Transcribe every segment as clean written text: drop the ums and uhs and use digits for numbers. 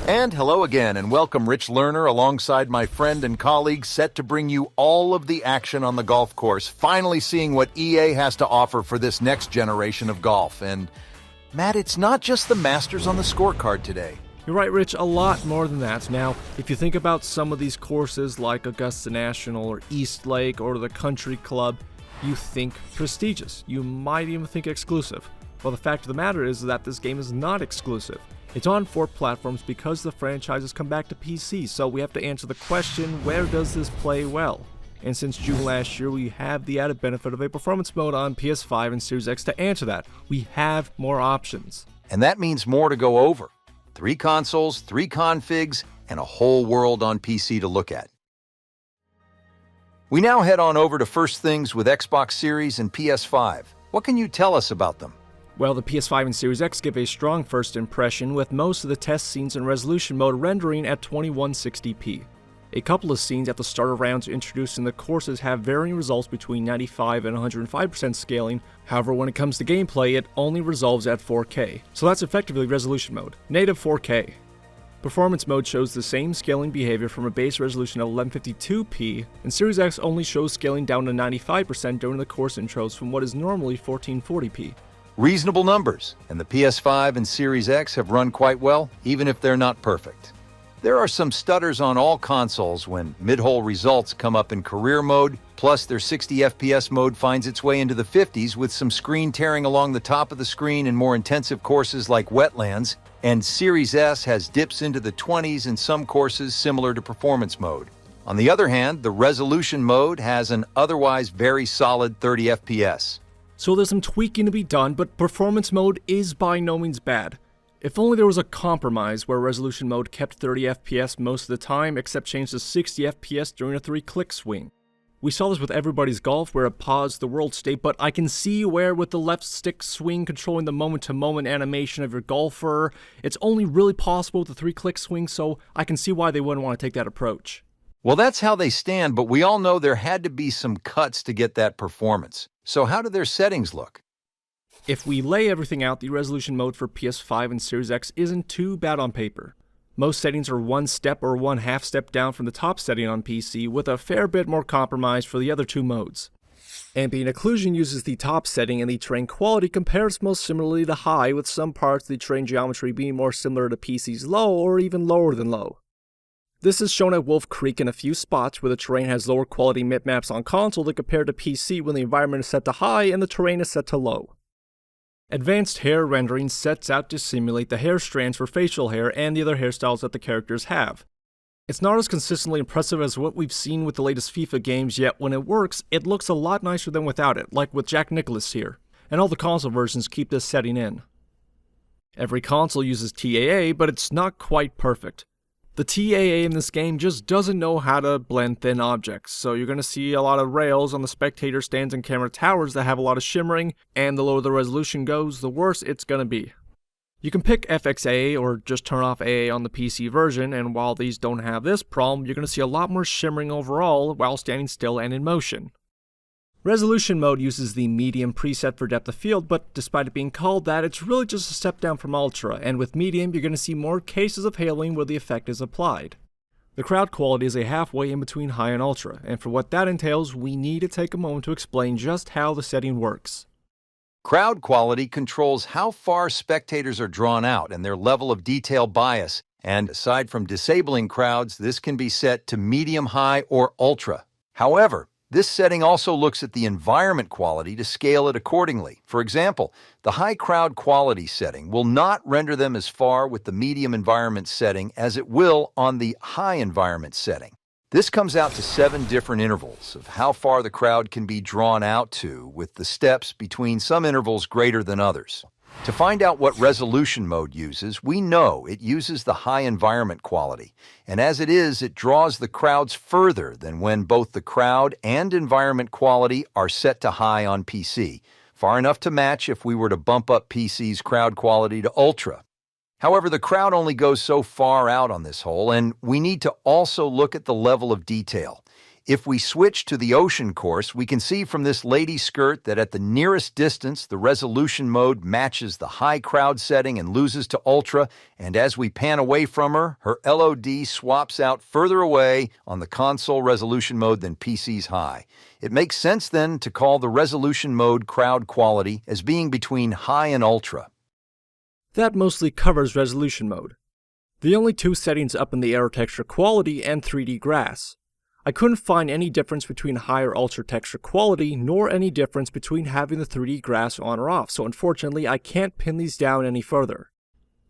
And hello again, and welcome Rich Lerner alongside my friend and colleague set to bring you all of the action on the golf course, finally seeing what EA has to offer for this next generation of golf. And Matt, it's not just the Masters on the scorecard today. You're right, Rich, a lot more than that. Now, if you think about some of these courses like Augusta National or East Lake or the Country Club, you think prestigious. You might even think exclusive. Well, the fact of the matter is that this game is not exclusive. It's on 4 platforms because the franchise has come back to PC, so we have to answer the question, where does this play well? And since June last year, we have the added benefit of a performance mode on PS5 and Series X to answer that. We have more options. And that means more to go over. 3 consoles, 3 configs, and a whole world on PC to look at. We now head on over to first things with Xbox Series and PS5. What can you tell us about them? Well, the PS5 and Series X give a strong first impression, with most of the test scenes in resolution mode rendering at 2160p. A couple of scenes at the starter rounds introduced in the courses have varying results between 95 and 105% scaling. However, when it comes to gameplay, it only resolves at 4K, so that's effectively resolution mode, native 4K. Performance mode shows the same scaling behavior from a base resolution of 1152p, and Series X only shows scaling down to 95% during the course intros from what is normally 1440p. Reasonable numbers, and the PS5 and Series X have run quite well, even if they're not perfect. There are some stutters on all consoles when mid-hole results come up in career mode, plus their 60 FPS mode finds its way into the 50s with some screen tearing along the top of the screen in more intensive courses like Wetlands, and Series S has dips into the 20s in some courses similar to performance mode. On the other hand, the resolution mode has an otherwise very solid 30 FPS. So there's some tweaking to be done, but performance mode is by no means bad. If only there was a compromise where resolution mode kept 30 FPS most of the time, except changed to 60 FPS during a 3-click swing. We saw this with Everybody's Golf, where it paused the world state, but I can see where with the left stick swing controlling the moment-to-moment animation of your golfer, it's only really possible with the 3-click swing, so I can see why they wouldn't want to take that approach. Well, that's how they stand, but we all know there had to be some cuts to get that performance. So how do their settings look? If we lay everything out, the resolution mode for PS5 and Series X isn't too bad on paper. Most settings are 1 step or 1/2 step down from the top setting on PC, with a fair bit more compromise for the other 2 modes. Ambient occlusion uses the top setting, and the terrain quality compares most similarly to high, with some parts of the terrain geometry being more similar to PC's low or even lower than low. This is shown at Wolf Creek in a few spots where the terrain has lower quality bitmaps on console than compared to PC when the environment is set to high and the terrain is set to low. Advanced hair rendering sets out to simulate the hair strands for facial hair and the other hairstyles that the characters have. It's not as consistently impressive as what we've seen with the latest FIFA games, yet when it works, it looks a lot nicer than without it, like with Jack Nicklaus here, and all the console versions keep this setting in. Every console uses TAA, but it's not quite perfect. The TAA in this game just doesn't know how to blend thin objects, so you're going to see a lot of rails on the spectator stands and camera towers that have a lot of shimmering, and the lower the resolution goes, the worse it's going to be. You can pick FXAA or just turn off AA on the PC version, and while these don't have this problem, you're going to see a lot more shimmering overall while standing still and in motion. Resolution mode uses the medium preset for depth of field, but despite it being called that, it's really just a step down from ultra, and with medium you're going to see more cases of haloing where the effect is applied. The crowd quality is a halfway in between high and ultra, and for what that entails, we need to take a moment to explain just how the setting works. Crowd quality controls how far spectators are drawn out and their level of detail bias, and aside from disabling crowds, this can be set to medium, high, or ultra. However, this setting also looks at the environment quality to scale it accordingly. For example, the high crowd quality setting will not render them as far with the medium environment setting as it will on the high environment setting. This comes out to 7 different intervals of how far the crowd can be drawn out to, with the steps between some intervals greater than others. To find out what resolution mode uses, we know it uses the high environment quality, and as it is, it draws the crowds further than when both the crowd and environment quality are set to high on PC, far enough to match if we were to bump up PC's crowd quality to ultra. However, the crowd only goes so far out on this hole, and we need to also look at the level of detail. If we switch to the ocean course, we can see from this lady's skirt that at the nearest distance, the resolution mode matches the high crowd setting and loses to ultra, and as we pan away from her, her LOD swaps out further away on the console resolution mode than PC's high. It makes sense then to call the resolution mode crowd quality as being between high and ultra. That mostly covers resolution mode. The only two settings up in the air are texture quality and 3D grass. I couldn't find any difference between high or ultra texture quality, nor any difference between having the 3D grass on or off, so unfortunately I can't pin these down any further.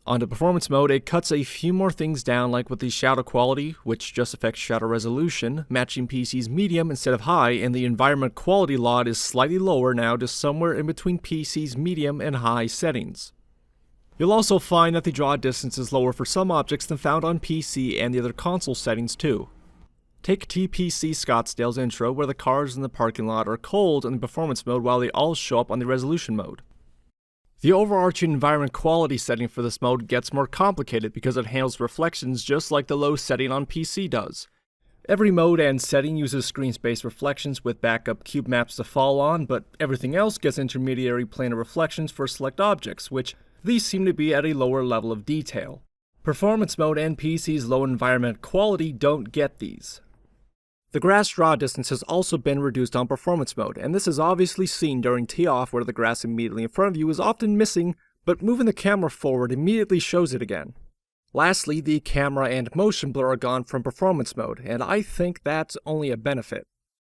On to performance mode, it cuts a few more things down, like with the shadow quality, which just affects shadow resolution, matching PC's medium instead of high, and the environment quality LOD is slightly lower now to somewhere in between PC's medium and high settings. You'll also find that the draw distance is lower for some objects than found on PC and the other console settings too. Take TPC Scottsdale's intro, where the cars in the parking lot are cold in the performance mode while they all show up on the resolution mode. The overarching environment quality setting for this mode gets more complicated because it handles reflections just like the low setting on PC does. Every mode and setting uses screen space reflections with backup cube maps to fall on, but everything else gets intermediary planar reflections for select objects, which these seem to be at a lower level of detail. Performance mode and PC's low environment quality don't get these. The grass draw distance has also been reduced on performance mode, and this is obviously seen during tee-off where the grass immediately in front of you is often missing, but moving the camera forward immediately shows it again. Lastly, the camera and motion blur are gone from performance mode, and I think that's only a benefit.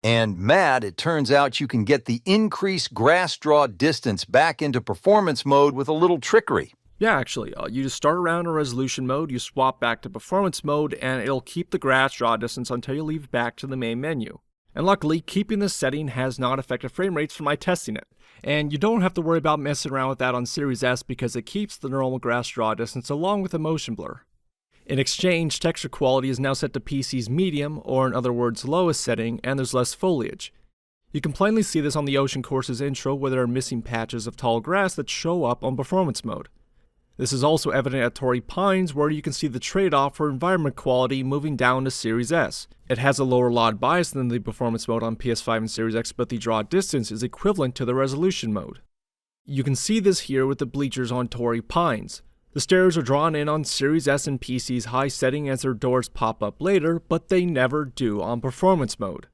And Matt, it turns out you can get the increased grass draw distance back into performance mode with a little trickery. Yeah, actually, you just start around in resolution mode, you swap back to performance mode, and it'll keep the grass draw distance until you leave back to the main menu. And luckily, keeping this setting has not affected frame rates from my testing it. And you don't have to worry about messing around with that on Series S because it keeps the normal grass draw distance along with the motion blur. In exchange, texture quality is now set to PC's medium, or in other words, lowest setting, and there's less foliage. You can plainly see this on the Ocean Course's intro where there are missing patches of tall grass that show up on performance mode. This is also evident at Torrey Pines, where you can see the trade-off for environment quality moving down to Series S. It has a lower LOD bias than the performance mode on PS5 and Series X, but the draw distance is equivalent to the resolution mode. You can see this here with the bleachers on Torrey Pines. The stairs are drawn in on Series S and PC's high setting as their doors pop up later, but they never do on performance mode.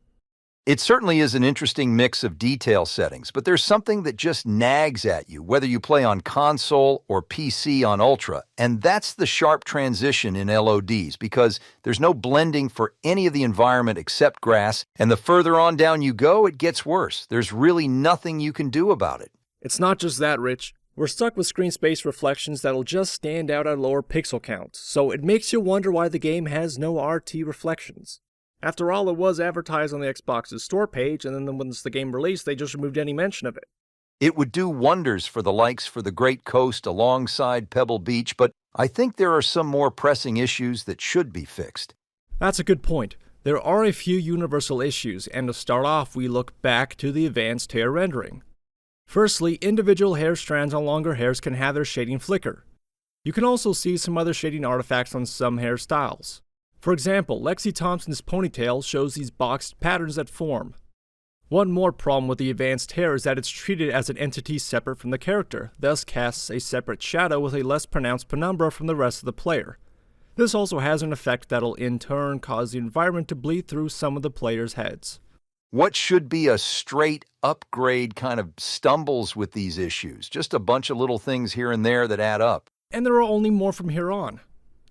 It certainly is an interesting mix of detail settings, but there's something that just nags at you, whether you play on console or PC on Ultra, and that's the sharp transition in LODs, because there's no blending for any of the environment except grass, and the further on down you go, it gets worse. There's really nothing you can do about it. It's not just that, Rich. We're stuck with screen space reflections that'll just stand out at lower pixel counts, so it makes you wonder why the game has no RT reflections. After all, it was advertised on the Xbox's store page, and then once the game released, they just removed any mention of it. It would do wonders for the likes for the Great Coast alongside Pebble Beach, but I think there are some more pressing issues that should be fixed. That's a good point. There are a few universal issues, and to start off, we look back to the advanced hair rendering. Firstly, individual hair strands on longer hairs can have their shading flicker. You can also see some other shading artifacts on some hairstyles. For example, Lexi Thompson's ponytail shows these boxed patterns that form. One more problem with the advanced hair is that it's treated as an entity separate from the character, thus casts a separate shadow with a less pronounced penumbra from the rest of the player. This also has an effect that'll in turn cause the environment to bleed through some of the players' heads. What should be a straight upgrade kind of stumbles with these issues, just a bunch of little things here and there that add up. And there are only more from here on.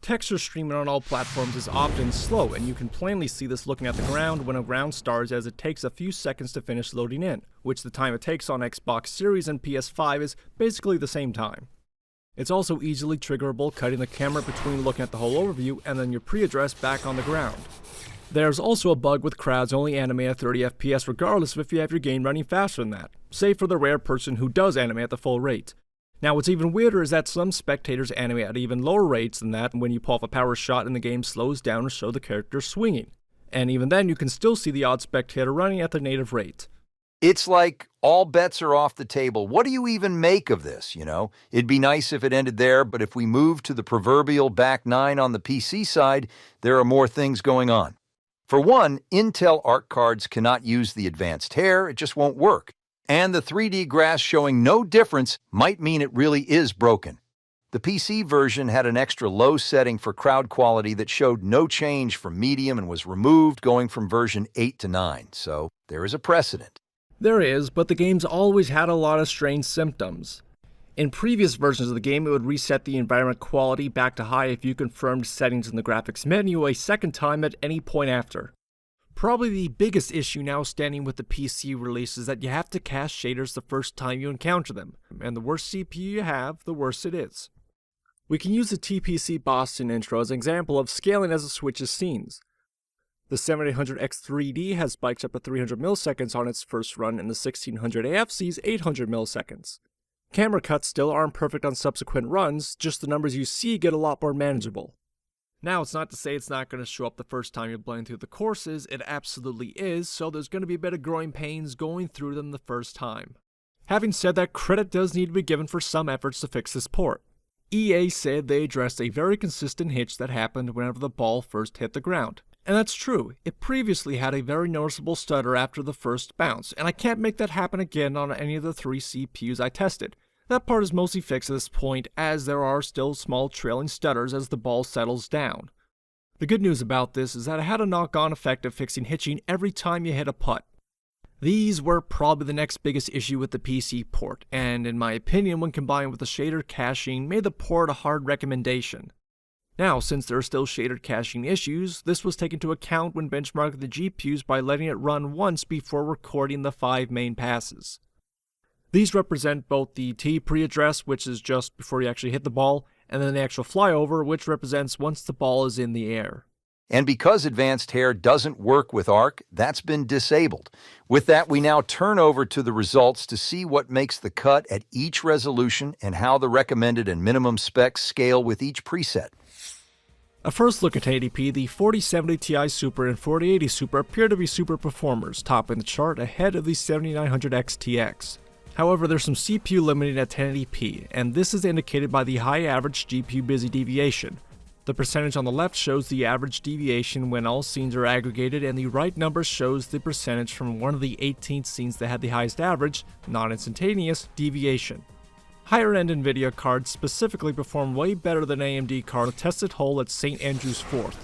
Texture streaming on all platforms is often slow, and you can plainly see this looking at the ground when a round starts, as it takes a few seconds to finish loading in, which the time it takes on Xbox Series and PS5 is basically the same time. It's also easily triggerable, cutting the camera between looking at the whole overview and then your pre-address back on the ground. There's also a bug with crowds only animate at 30 FPS regardless of if you have your game running faster than that, save for the rare person who does animate at the full rate. Now, what's even weirder is that some spectators animate at even lower rates than that when you pull off a power shot and the game slows down to show the character swinging. And even then, you can still see the odd spectator running at the native rate. It's like all bets are off the table. What do you even make of this, It'd be nice if it ended there, but if we move to the proverbial back nine on the PC side, there are more things going on. For one, Intel Arc cards cannot use the advanced hair, it just won't work. And the 3D grass showing no difference might mean it really is broken. The PC version had an extra low setting for crowd quality that showed no change from medium and was removed going from version 8 to 9, so there is a precedent. There is, but the game's always had a lot of strange symptoms. In previous versions of the game, it would reset the environment quality back to high if you confirmed settings in the graphics menu a second time at any point after. Probably the biggest issue now standing with the PC release is that you have to cast shaders the first time you encounter them, and the worse CPU you have, the worse it is. We can use the TPC Boston intro as an example of scaling as it switches scenes. The 7800X3D has spikes up to 300 milliseconds on its first run, and the 1600 AF sees 800 milliseconds. Camera cuts still aren't perfect on subsequent runs, just the numbers you see get a lot more manageable. Now, it's not to say it's not going to show up the first time you're playing through the courses, it absolutely is, so there's going to be a bit of growing pains going through them the first time. Having said that, credit does need to be given for some efforts to fix this port. EA said they addressed a very consistent hitch that happened whenever the ball first hit the ground. And that's true, it previously had a very noticeable stutter after the first bounce, and I can't make that happen again on any of the 3 CPUs I tested. That part is mostly fixed at this point, as there are still small trailing stutters as the ball settles down. The good news about this is that it had a knock-on effect of fixing hitching every time you hit a putt. These were probably the next biggest issue with the PC port, and in my opinion, when combined with the shader caching, made the port a hard recommendation. Now, since there are still shader caching issues, this was taken into account when benchmarking the GPUs by letting it run once before recording the 5 main passes. These represent both the T pre-address, which is just before you actually hit the ball, and then the actual flyover, which represents once the ball is in the air. And because advanced hair doesn't work with ARC, that's been disabled. With that, we now turn over to the results to see what makes the cut at each resolution and how the recommended and minimum specs scale with each preset. A first look at 1080p, the 4070 Ti Super and 4080 Super appear to be super performers, topping the chart ahead of the 7900 XTX. However, there's some CPU limiting at 1080p, and this is indicated by the high average GPU busy deviation. The percentage on the left shows the average deviation when all scenes are aggregated, and the right number shows the percentage from one of the 18 scenes that had the highest average, non-instantaneous, deviation. Higher-end NVIDIA cards specifically perform way better than AMD card tested whole at St. Andrews 4th.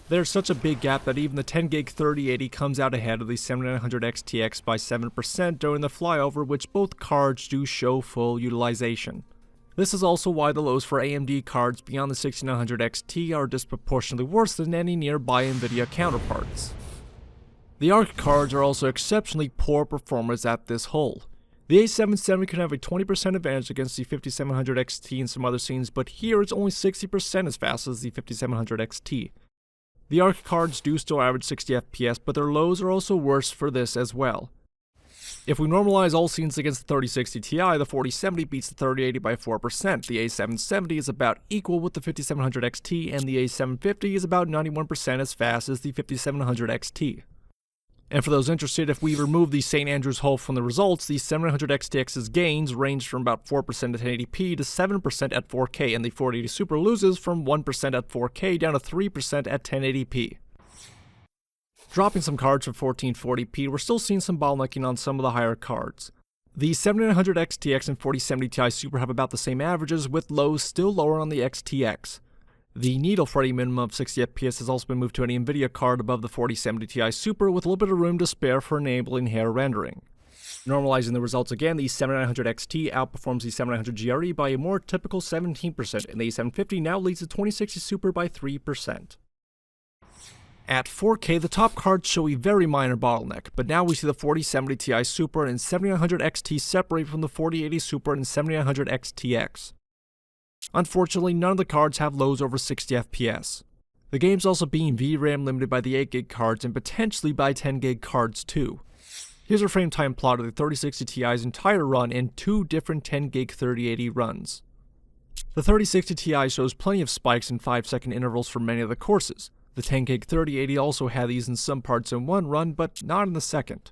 There's such a big gap that even the 10GB 3080 comes out ahead of the 7900 XTX by 7% during the flyover, which both cards do show full utilization. This is also why the lows for AMD cards beyond the 6900 XT are disproportionately worse than any nearby NVIDIA counterparts. The ARC cards are also exceptionally poor performers at this hole. The A770 can have a 20% advantage against the 5700 XT in some other scenes, but here it's only 60% as fast as the 5700 XT. The ARC cards do still average 60 FPS, but their lows are also worse for this as well. If we normalize all scenes against the 3060 Ti, the 4070 beats the 3080 by 4%, the A770 is about equal with the 5700 XT, and the A750 is about 91% as fast as the 5700 XT. And for those interested, if we remove the St. Andrews hole from the results, the 700 XTX's gains range from about 4% at 1080p to 7% at 4K, and the 4080 Super loses from 1% at 4K down to 3% at 1080p. Dropping some cards from 1440p, we're still seeing some bottlenecking on some of the higher cards. The 7900 XTX and 4070 Ti Super have about the same averages, with lows still lower on the XTX. The needle for a minimum of 60 FPS has also been moved to an NVIDIA card above the 4070 Ti Super, with a little bit of room to spare for enabling hair rendering. Normalizing the results again, the 7900 XT outperforms the 7900 GRE by a more typical 17%, and the A750 now leads the 2060 Super by 3%. At 4K, the top cards show a very minor bottleneck, but now we see the 4070 Ti Super and 7900 XT separate from the 4080 Super and 7900 XTX. Unfortunately, none of the cards have lows over 60 FPS. The game's also being VRAM limited by the 8GB cards and potentially by 10GB cards too. Here's a frame time plot of the 3060 Ti's entire run in 2 different 10GB 3080 runs. The 3060 Ti shows plenty of spikes in 5-second intervals for many of the courses. The 10GB 3080 also had these in some parts in one run, but not in the second.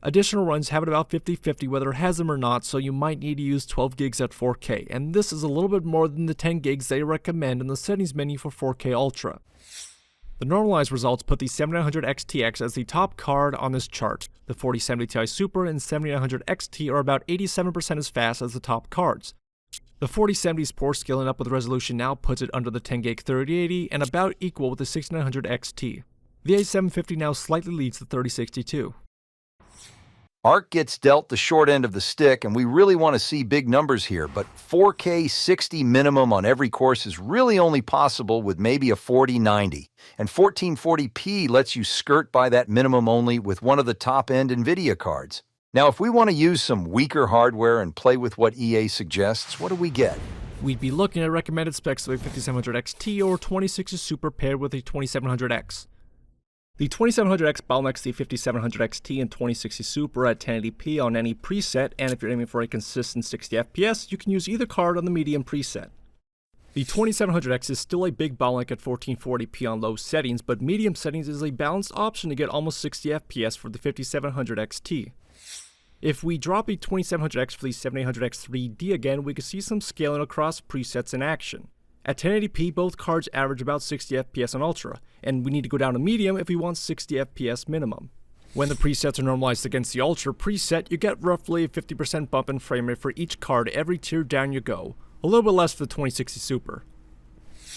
Additional runs have it about 50-50 whether it has them or not, so you might need to use 12 gigs at 4K, and this is a little bit more than the 10 gigs they recommend in the settings menu for 4K Ultra. The normalized results put the 7900 XTX as the top card on this chart. The 4070 Ti Super and 7900 XT are about 87% as fast as the top cards. The 4070's poor scaling up with resolution now puts it under the 10GB 3080 and about equal with the 6900 XT. The A750 now slightly leads the 3062. ARC gets dealt the short end of the stick, and we really want to see big numbers here, but 4K 60 minimum on every course is really only possible with maybe a 4090, and 1440p lets you skirt by that minimum only with one of the top-end NVIDIA cards. Now, if we want to use some weaker hardware and play with what EA suggests, what do we get? We'd be looking at recommended specs of a 5700 XT or 2060 Super paired with a 2700X. The 2700X bottlenecks the 5700 XT and 2060 Super at 1080p on any preset, and if you're aiming for a consistent 60 FPS, you can use either card on the medium preset. The 2700X is still a big bottleneck at 1440p on low settings, but medium settings is a balanced option to get almost 60 FPS for the 5700 XT. If we drop a 2700X for the 7800X 3D again, we can see some scaling across presets in action. At 1080p, both cards average about 60 FPS on Ultra, and we need to go down to medium if we want 60 FPS minimum. When the presets are normalized against the Ultra preset, you get roughly a 50% bump in frame rate for each card every tier down you go, a little bit less for the 2060 Super.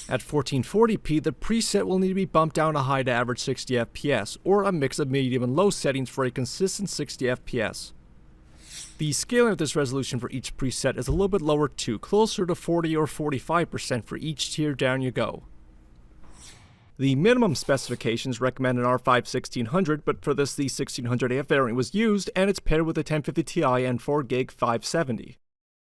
At 1440p, the preset will need to be bumped down to high to average 60 FPS, or a mix of medium and low settings for a consistent 60 FPS. The scaling of this resolution for each preset is a little bit lower too, closer to 40 or 45% for each tier down you go. The minimum specifications recommend an R5 1600, but for this the 1600AF variant was used, and it's paired with a 1050 Ti and 4GB 570.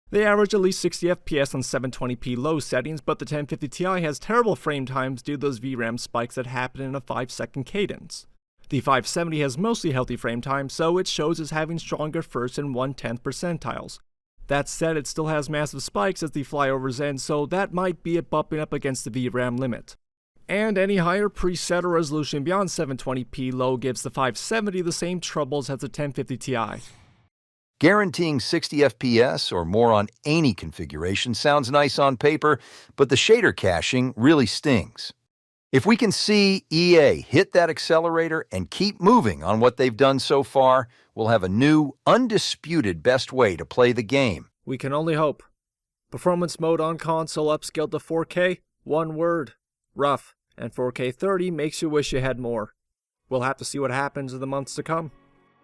They average at least 60 FPS on 720p low settings, but the 1050 Ti has terrible frame times due to those VRAM spikes that happen in a 5-second cadence. The 570 has mostly healthy frame time, so it shows as having stronger first and 1/10 percentiles. That said, it still has massive spikes as the flyovers end, so that might be it bumping up against the VRAM limit. And any higher preset or resolution beyond 720p low gives the 570 the same troubles as the 1050 Ti. Guaranteeing 60 FPS or more on any configuration sounds nice on paper, but the shader caching really stings. If we can see EA hit that accelerator and keep moving on what they've done so far, we'll have a new, undisputed best way to play the game. We can only hope. Performance mode on console upscaled to 4K? One word. Rough. And 4K 30 makes you wish you had more. We'll have to see what happens in the months to come.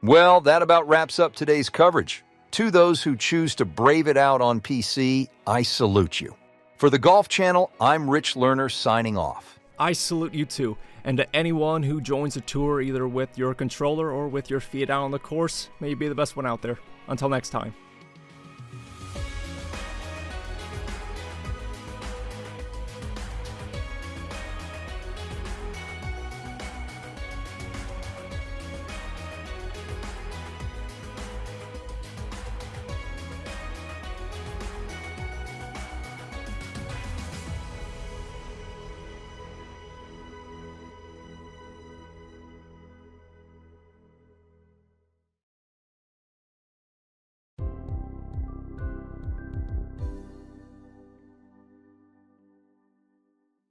Well, that about wraps up today's coverage. To those who choose to brave it out on PC, I salute you. For the Golf Channel, I'm Rich Lerner signing off. I salute you too, and to anyone who joins the tour either with your controller or with your feet out on the course, may you be the best one out there. Until next time.